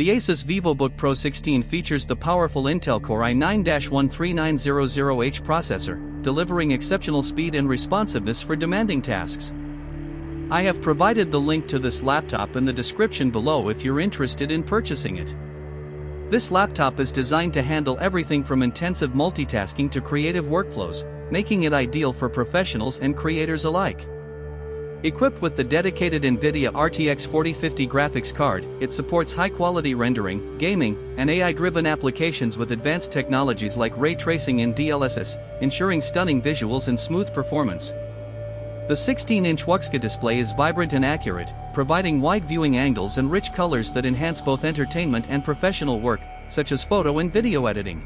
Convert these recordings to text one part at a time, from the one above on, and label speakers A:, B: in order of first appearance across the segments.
A: The ASUS VivoBook Pro 16 features the powerful Intel Core i9-13900H processor, delivering exceptional speed and responsiveness for demanding tasks. I have provided the link to this laptop in the description below if you're interested in purchasing it. This laptop is designed to handle everything from intensive multitasking to creative workflows, making it ideal for professionals and creators alike. Equipped with the dedicated NVIDIA RTX 4050 graphics card, it supports high-quality rendering, gaming, and AI-driven applications with advanced technologies like ray tracing and DLSS, ensuring stunning visuals and smooth performance. The 16-inch WUXGA display is vibrant and accurate, providing wide viewing angles and rich colors that enhance both entertainment and professional work, such as photo and video editing.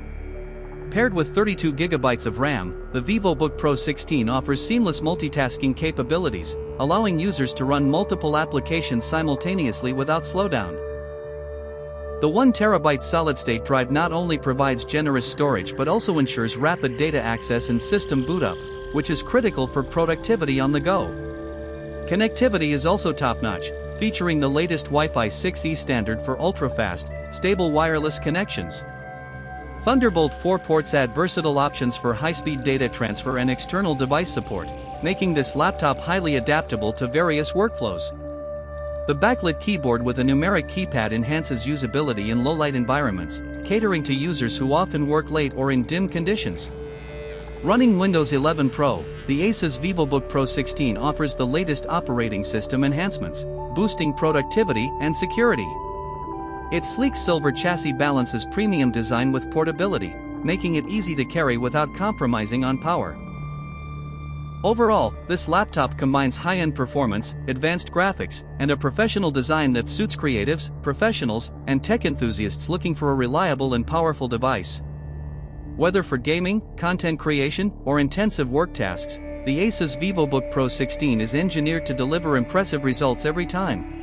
A: Paired with 32 GB of RAM, the VivoBook Pro 16 offers seamless multitasking capabilities, allowing users to run multiple applications simultaneously without slowdown. The 1TB solid-state drive not only provides generous storage but also ensures rapid data access and system boot up, which is critical for productivity on the go. Connectivity is also top-notch, featuring the latest Wi-Fi 6E standard for ultra-fast, stable wireless connections. Thunderbolt 4 ports add versatile options for high-speed data transfer and external device support, making this laptop highly adaptable to various workflows. The backlit keyboard with a numeric keypad enhances usability in low-light environments, catering to users who often work late or in dim conditions. Running Windows 11 Pro, the ASUS VivoBook Pro 16 offers the latest operating system enhancements, boosting productivity and security. Its sleek silver chassis balances premium design with portability, making it easy to carry without compromising on power. Overall, this laptop combines high-end performance, advanced graphics, and a professional design that suits creatives, professionals, and tech enthusiasts looking for a reliable and powerful device. Whether for gaming, content creation, or intensive work tasks, the ASUS VivoBook Pro 16 is engineered to deliver impressive results every time.